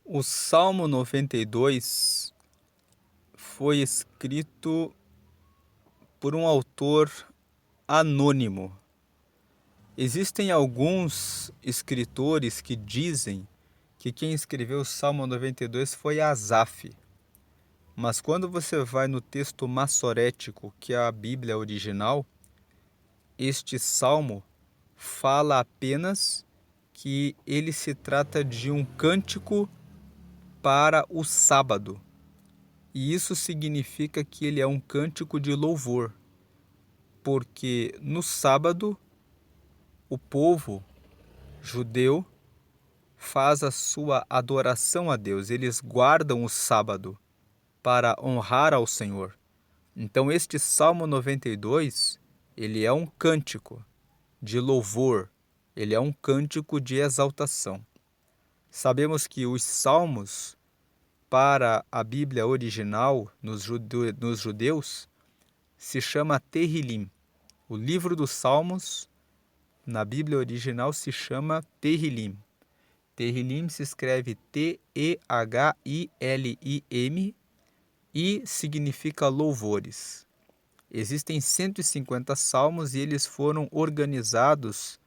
O Salmo 92 foi escrito por um autor anônimo. Existem alguns escritores que dizem que quem escreveu o Salmo 92 foi Asaf. Mas quando você vai no texto massorético, que é a Bíblia original, este salmo fala apenas que ele se trata de um cântico para o sábado. E isso significa que ele é um cântico de louvor, porque no sábado o povo judeu faz a sua adoração a Deus. Eles guardam o sábado para honrar ao Senhor. Então este Salmo 92, ele é um cântico de louvor, ele é um cântico de exaltação. Sabemos que os salmos para a Bíblia original nos judeus se chama Terrilim. O livro dos Salmos, na Bíblia original, se chama Terrilim. Terrilim se escreve T-E-H-I-L-I-M e significa louvores. Existem 150 salmos e eles foram organizados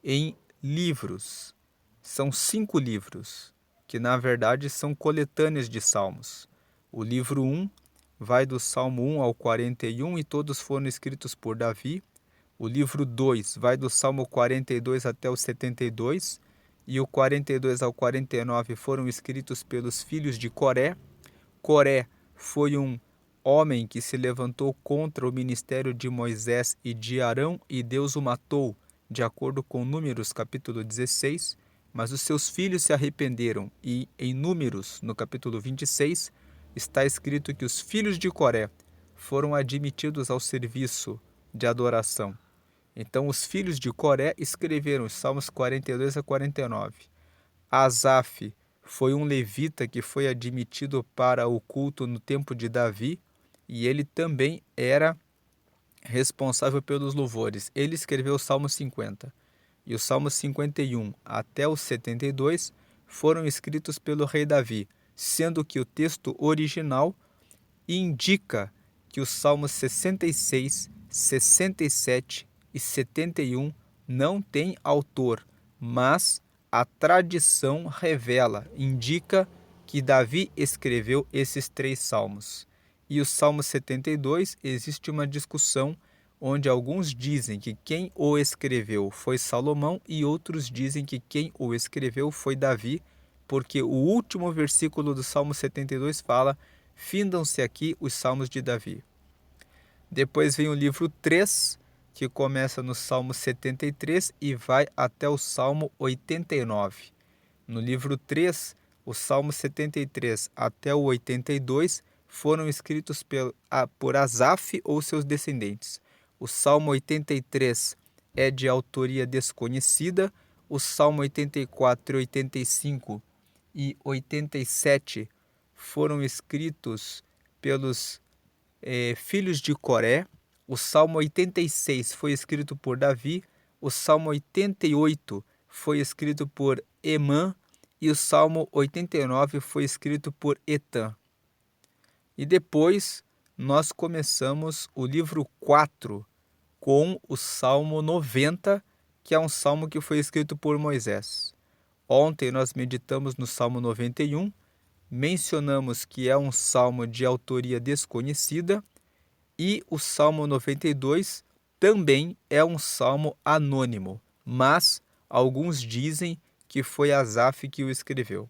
em livros. São 5 livros, que na verdade são coletâneas de salmos. O livro 1 vai do Salmo 1 ao 41 e todos foram escritos por Davi. O livro 2 vai do Salmo 42 até o 72 e o 42 ao 49 foram escritos pelos filhos de Coré. Coré foi um homem que se levantou contra o ministério de Moisés e de Arão e Deus o matou, de acordo com Números capítulo 16, mas os seus filhos se arrependeram e em Números, no capítulo 26, está escrito que os filhos de Coré foram admitidos ao serviço de adoração. Então os filhos de Coré escreveram os Salmos 42 a 49. Asaf foi um levita que foi admitido para o culto no tempo de Davi e ele também era responsável pelos louvores. Ele escreveu o Salmo 50 e o Salmo 51 até o 72 foram escritos pelo rei Davi, sendo que o texto original indica que os Salmos 66, 67 e 71 não têm autor, mas a tradição revela, indica que Davi escreveu esses 3 salmos. E o Salmo 72 existe uma discussão onde alguns dizem que quem o escreveu foi Salomão e outros dizem que quem o escreveu foi Davi, porque o último versículo do Salmo 72 fala: findam-se aqui os salmos de Davi. Depois vem o livro 3, que começa no Salmo 73 e vai até o Salmo 89. No livro 3, o Salmo 73 até o 82 foram escritos por Asaf ou seus descendentes. O Salmo 83 é de autoria desconhecida. O Salmo 84, 85 e 87 foram escritos pelos filhos de Coré. O Salmo 86 foi escrito por Davi. O Salmo 88 foi escrito por Emã. E o Salmo 89 foi escrito por Etã. E depois nós começamos o livro 4 com o Salmo 90, que é um salmo que foi escrito por Moisés. Ontem nós meditamos no Salmo 91, mencionamos que é um salmo de autoria desconhecida e o Salmo 92 também é um salmo anônimo, mas alguns dizem que foi Asaf que o escreveu.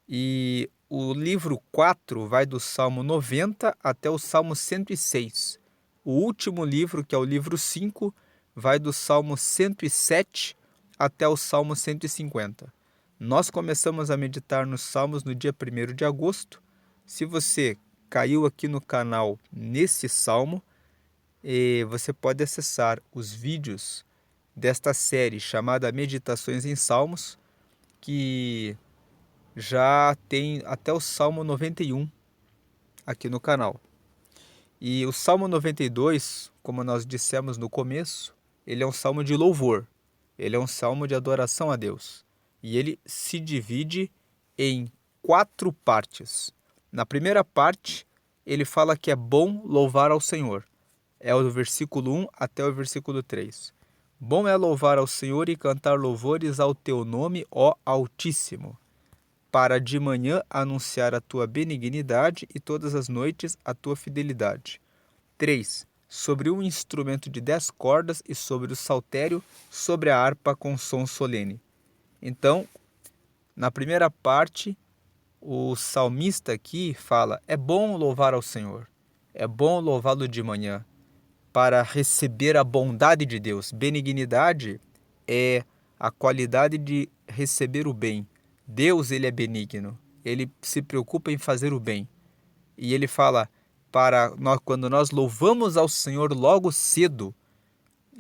E o livro 4 vai do Salmo 90 até o Salmo 106. O último livro, que é o livro 5, vai do Salmo 107 até o Salmo 150. Nós começamos a meditar nos Salmos no dia 1º de agosto. Se você caiu aqui no canal nesse Salmo, você pode acessar os vídeos desta série chamada Meditações em Salmos, que já tem até o Salmo 91 aqui no canal. E o Salmo 92, como nós dissemos no começo, ele é um salmo de louvor. Ele é um salmo de adoração a Deus. E ele se divide em 4 partes. Na primeira parte, ele fala que é bom louvar ao Senhor. É o versículo 1 até o versículo 3. Bom é louvar ao Senhor e cantar louvores ao teu nome, ó Altíssimo, para de manhã anunciar a tua benignidade e todas as noites a tua fidelidade. 3. Sobre um instrumento de 10 cordas e sobre o saltério, sobre a harpa com som solene. Então, na primeira parte, o salmista aqui fala: é bom louvar ao Senhor, é bom louvá-lo de manhã, para receber a bondade de Deus. Benignidade é a qualidade de receber o bem. Deus, ele é benigno, ele se preocupa em fazer o bem. E ele fala, quando nós louvamos ao Senhor logo cedo,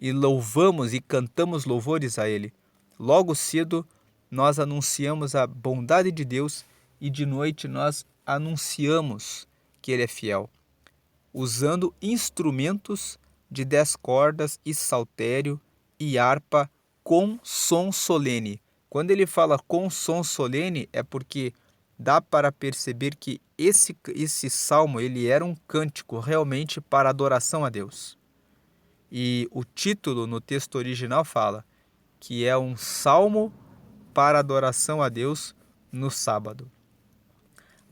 e louvamos e cantamos louvores a Ele, logo cedo nós anunciamos a bondade de Deus e de noite nós anunciamos que Ele é fiel, usando instrumentos de 10 cordas e saltério e harpa com som solene. Quando ele fala com som solene é porque dá para perceber que esse salmo ele era um cântico realmente para adoração a Deus. E o título no texto original fala que é um salmo para adoração a Deus no sábado.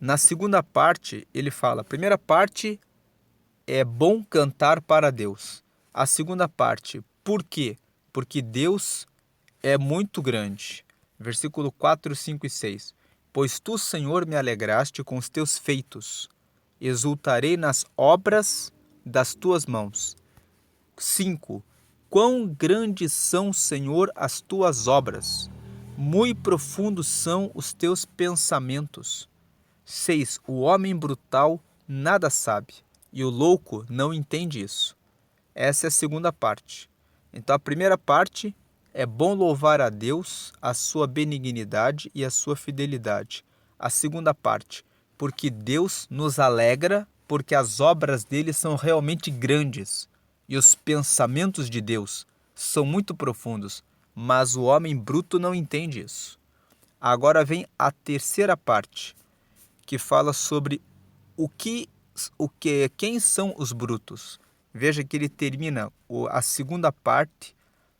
Na segunda parte, ele fala, a primeira parte é bom cantar para Deus. A segunda parte, por quê? Porque Deus é muito grande. Versículo 4, 5 e 6. Pois tu, Senhor, me alegraste com os teus feitos. Exultarei nas obras das tuas mãos. 5. Quão grandes são, Senhor, as tuas obras. Muito profundos são os teus pensamentos. 6. O homem brutal nada sabe, e o louco não entende isso. Essa é a segunda parte. Então, a primeira parte é bom louvar a Deus, a sua benignidade e a sua fidelidade. A segunda parte, porque Deus nos alegra, porque as obras dele são realmente grandes e os pensamentos de Deus são muito profundos, mas o homem bruto não entende isso. Agora vem a terceira parte, que fala sobre quem são os brutos. Veja que ele termina a segunda parte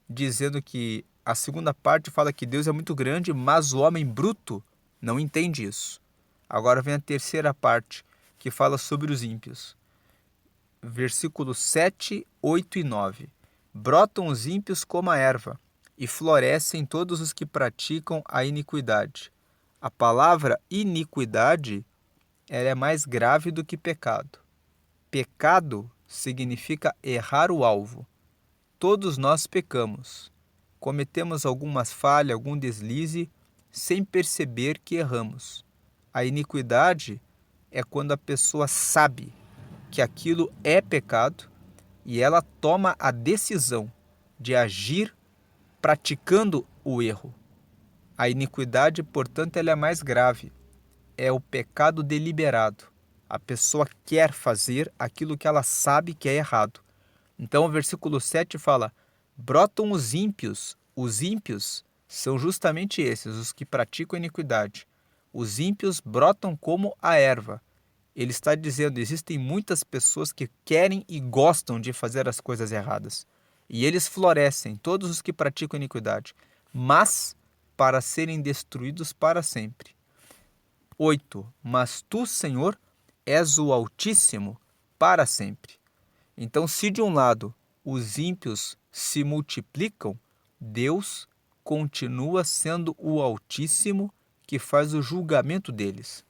dizendo que a segunda parte fala que Deus é muito grande, mas o homem bruto não entende isso. Agora vem a terceira parte, que fala sobre os ímpios. Versículos 7, 8 e 9. Brotam os ímpios como a erva, e florescem todos os que praticam a iniquidade. A palavra iniquidade ela é mais grave do que pecado. Pecado significa errar o alvo. Todos nós pecamos. Cometemos alguma falha, algum deslize, sem perceber que erramos. A iniquidade é quando a pessoa sabe que aquilo é pecado e ela toma a decisão de agir praticando o erro. A iniquidade, portanto, ela é mais grave. É o pecado deliberado. A pessoa quer fazer aquilo que ela sabe que é errado. Então o versículo 7 fala, brotam os ímpios. Os ímpios são justamente esses, os que praticam iniquidade. Os ímpios brotam como a erva. Ele está dizendo, existem muitas pessoas que querem e gostam de fazer as coisas erradas. E eles florescem, todos os que praticam iniquidade, mas para serem destruídos para sempre. 8. Mas tu, Senhor, és o Altíssimo para sempre. Então, se de um lado os ímpios se multiplicam, Deus continua sendo o Altíssimo que faz o julgamento deles.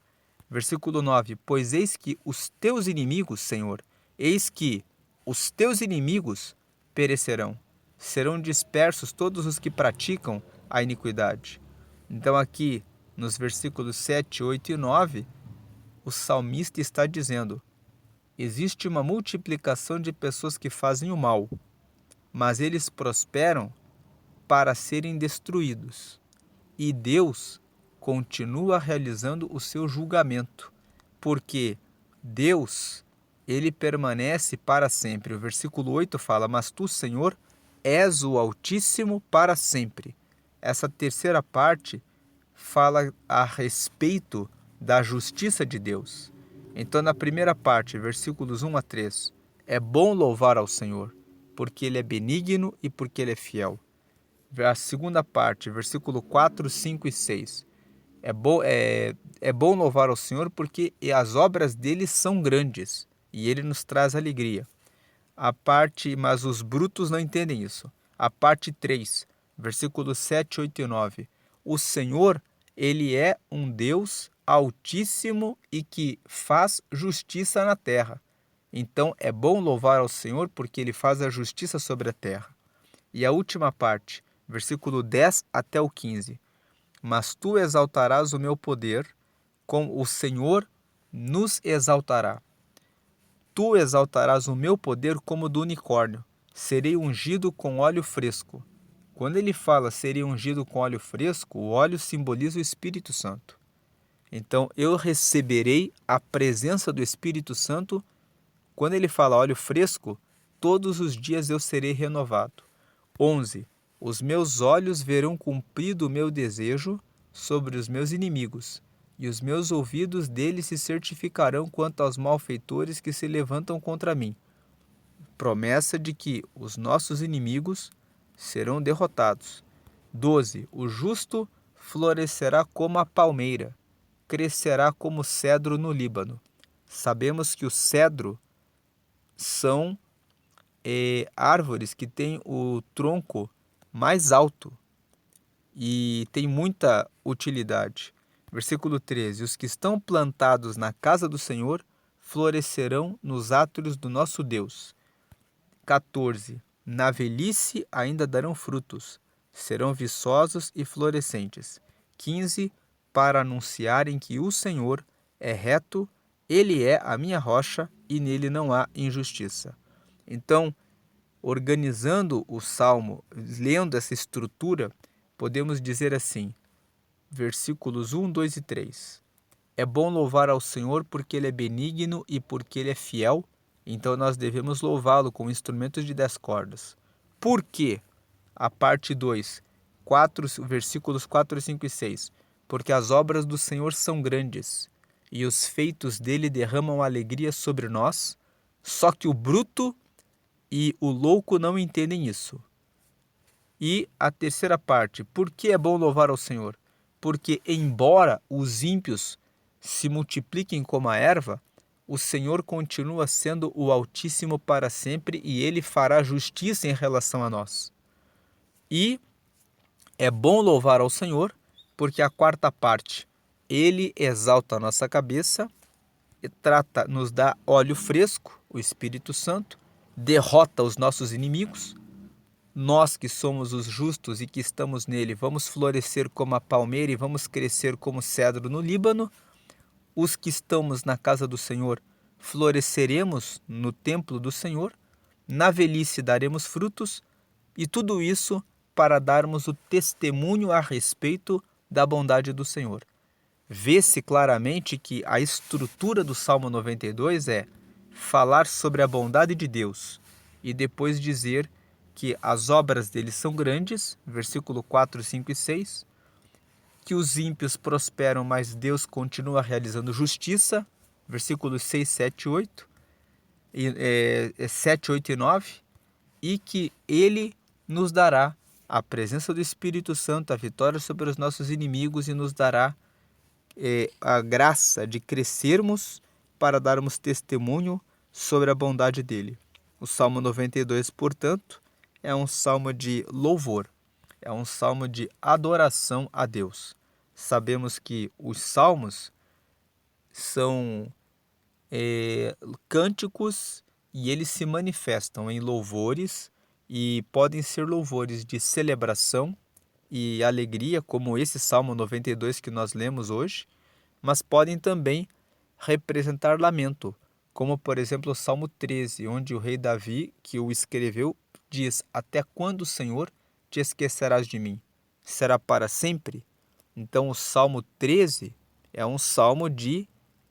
Versículo 9. Pois eis que os teus inimigos, Senhor, eis que os teus inimigos perecerão. Serão dispersos todos os que praticam a iniquidade. Então aqui, nos versículos 7, 8 e 9, o salmista está dizendo, existe uma multiplicação de pessoas que fazem o mal, mas eles prosperam para serem destruídos. E Deus continua realizando o seu julgamento, porque Deus, ele permanece para sempre. O versículo 8 fala, mas tu, Senhor, és o Altíssimo para sempre. Essa terceira parte fala a respeito da justiça de Deus. Então, na primeira parte, versículos 1 a 3, é bom louvar ao Senhor, porque Ele é benigno e porque Ele é fiel. A segunda parte, versículo 4, 5 e 6, é bom louvar ao Senhor porque as obras dele são grandes e Ele nos traz alegria. Mas os brutos não entendem isso. A parte 3, versículos 7, 8 e 9. O Senhor, Ele é um Deus altíssimo e que faz justiça na terra. Então é bom louvar ao Senhor porque Ele faz a justiça sobre a terra. E a última parte, versículo 10 até o 15. Mas tu exaltarás o meu poder, como o Senhor nos exaltará. Tu exaltarás o meu poder como do unicórnio. Serei ungido com óleo fresco. Quando ele fala serei ungido com óleo fresco, o óleo simboliza o Espírito Santo. Então eu receberei a presença do Espírito Santo. Quando ele fala óleo fresco, todos os dias eu serei renovado. 11. Os meus olhos verão cumprido o meu desejo sobre os meus inimigos, e os meus ouvidos deles se certificarão quanto aos malfeitores que se levantam contra mim. Promessa de que os nossos inimigos serão derrotados. 12. O justo florescerá como a palmeira, crescerá como o cedro no Líbano. Sabemos que o cedro são árvores que têm o tronco mais alto e tem muita utilidade. Versículo 13. Os que estão plantados na casa do Senhor florescerão nos átrios do nosso Deus. 14. Na velhice ainda darão frutos, serão viçosos e florescentes. 15. Para anunciarem que o Senhor é reto, Ele é a minha rocha e nele não há injustiça. Então, organizando o Salmo, lendo essa estrutura, podemos dizer assim, versículos 1, 2 e 3. É bom louvar ao Senhor porque Ele é benigno e porque Ele é fiel, então nós devemos louvá-lo com instrumentos de 10 cordas. Por quê? A parte 2, versículos 4, 5 e 6. Porque as obras do Senhor são grandes, e os feitos dele derramam alegria sobre nós, só que o bruto e o louco não entendem isso. E a terceira parte, por que é bom louvar ao Senhor? Porque embora os ímpios se multipliquem como a erva, o Senhor continua sendo o Altíssimo para sempre e Ele fará justiça em relação a nós. E é bom louvar ao Senhor, porque a quarta parte, Ele exalta a nossa cabeça, nos dá óleo fresco, o Espírito Santo, derrota os nossos inimigos. Nós que somos os justos e que estamos nele, vamos florescer como a palmeira e vamos crescer como cedro no Líbano. Os que estamos na casa do Senhor, floresceremos no templo do Senhor. Na velhice daremos frutos, e tudo isso para darmos o testemunho a respeito da bondade do Senhor. Vê-se claramente que a estrutura do Salmo 92 é falar sobre a bondade de Deus e depois dizer que as obras dele são grandes, versículo 4, 5 e 6, que os ímpios prosperam, mas Deus continua realizando justiça, versículos 6, 7 e 8, 7, 8 e 9, e que ele nos dará a presença do Espírito Santo, a vitória sobre os nossos inimigos e nos dará a graça de crescermos para darmos testemunho sobre a bondade dele. O Salmo 92, portanto, é um salmo de louvor, é um salmo de adoração a Deus. Sabemos que os salmos são cânticos e eles se manifestam em louvores e podem ser louvores de celebração e alegria, como esse Salmo 92 que nós lemos hoje, mas podem também representar lamento, como por exemplo o Salmo 13, onde o rei Davi, que o escreveu, diz: Até quando, Senhor, te esquecerás de mim? Será para sempre? Então o Salmo 13 é um salmo de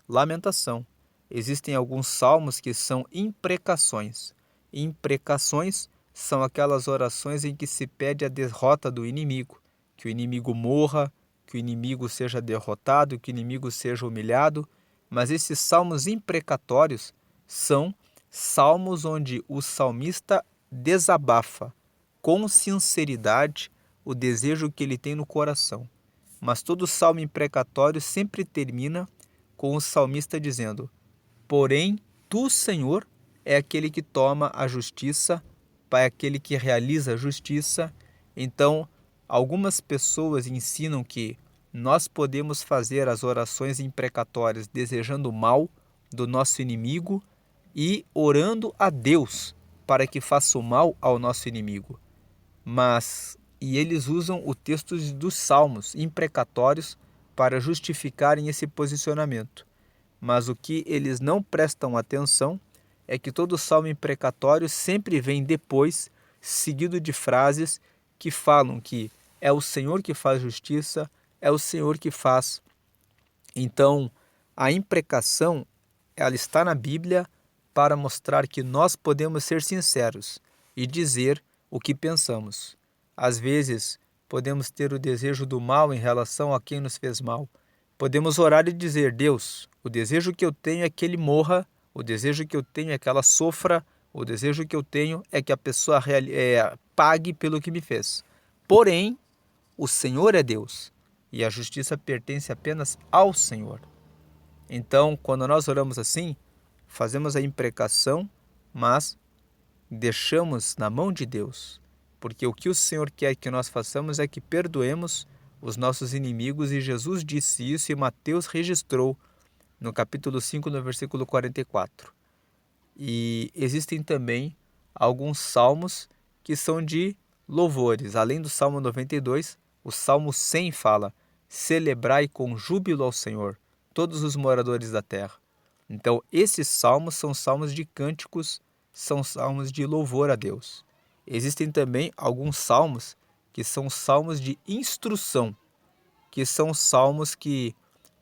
lamentação. Existem alguns salmos que são imprecações. Imprecações são aquelas orações em que se pede a derrota do inimigo, que o inimigo morra, que o inimigo seja derrotado, que o inimigo seja humilhado, mas esses salmos imprecatórios são salmos onde o salmista desabafa com sinceridade o desejo que ele tem no coração. Mas todo salmo imprecatório sempre termina com o salmista dizendo: porém, tu, Senhor, é aquele que toma a justiça, é aquele que realiza a justiça. Então, algumas pessoas ensinam que nós podemos fazer as orações imprecatórias desejando o mal do nosso inimigo e orando a Deus para que faça o mal ao nosso inimigo. E eles usam o texto dos salmos imprecatórios para justificarem esse posicionamento. Mas o que eles não prestam atenção é que todo salmo imprecatório sempre vem depois, seguido de frases que falam que é o Senhor que faz justiça, é o Senhor que faz. Então, a imprecação, ela está na Bíblia para mostrar que nós podemos ser sinceros e dizer o que pensamos. Às vezes, podemos ter o desejo do mal em relação a quem nos fez mal. Podemos orar e dizer: Deus, o desejo que eu tenho é que ele morra, o desejo que eu tenho é que ela sofra, o desejo que eu tenho é que a pessoa pague pelo que me fez. Porém, o Senhor é Deus e a justiça pertence apenas ao Senhor. Então, quando nós oramos assim, fazemos a imprecação, mas deixamos na mão de Deus, porque o que o Senhor quer que nós façamos é que perdoemos os nossos inimigos, e Jesus disse isso e Mateus registrou no capítulo 5, no versículo 44. E existem também alguns salmos que são de louvores. Além do Salmo 92, o Salmo 100 fala: celebrai com júbilo ao Senhor, todos os moradores da terra. Então, esses salmos são salmos de cânticos, são salmos de louvor a Deus. Existem também alguns salmos que são salmos de instrução, que são salmos que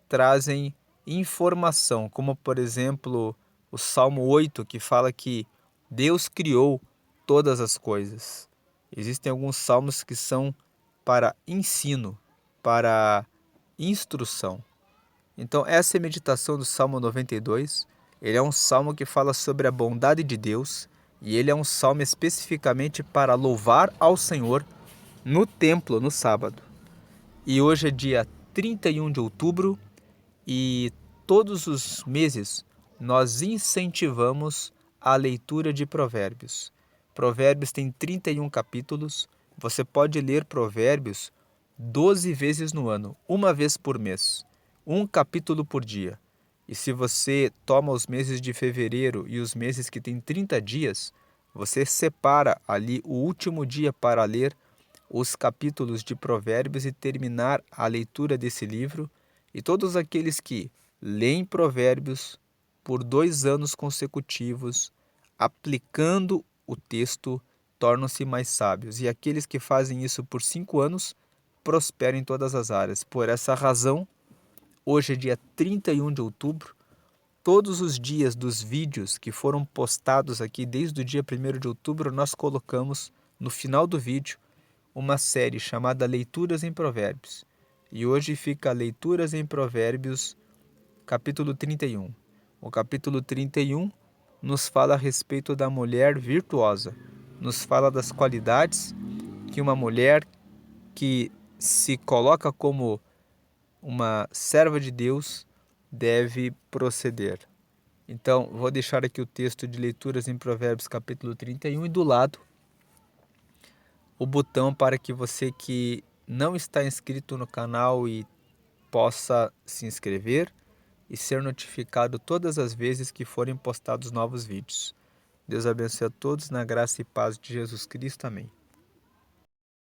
trazem informação, como por exemplo o Salmo 8, que fala que Deus criou todas as coisas. Existem alguns salmos que são para ensino, para instrução. Então, essa é a meditação do Salmo 92. Ele é um salmo que fala sobre a bondade de Deus e ele é um salmo especificamente para louvar ao Senhor no templo, no sábado. E hoje é dia 31 de outubro e todos os meses nós incentivamos a leitura de Provérbios. Provérbios tem 31 capítulos. Você pode ler Provérbios 12 vezes no ano, uma vez por mês, um capítulo por dia. E se você toma os meses de fevereiro e os meses que têm 30 dias, você separa ali o último dia para ler os capítulos de Provérbios e terminar a leitura desse livro. E todos aqueles que leem Provérbios por 2 anos consecutivos, aplicando o texto, tornam-se mais sábios. E aqueles que fazem isso por 5 anos, prosperam em todas as áreas. Por essa razão, hoje é dia 31 de outubro. Todos os dias dos vídeos que foram postados aqui desde o dia 1º de outubro, nós colocamos no final do vídeo uma série chamada Leituras em Provérbios. E hoje fica Leituras em Provérbios, capítulo 31. O capítulo 31 nos fala a respeito da mulher virtuosa. Nos fala das qualidades que uma mulher que se coloca como uma serva de Deus deve proceder. Então, vou deixar aqui o texto de Leituras em Provérbios, capítulo 31, e do lado o botão para que você que não está inscrito no canal e possa se inscrever e ser notificado todas as vezes que forem postados novos vídeos. Deus abençoe a todos na graça e paz de Jesus Cristo. Amém.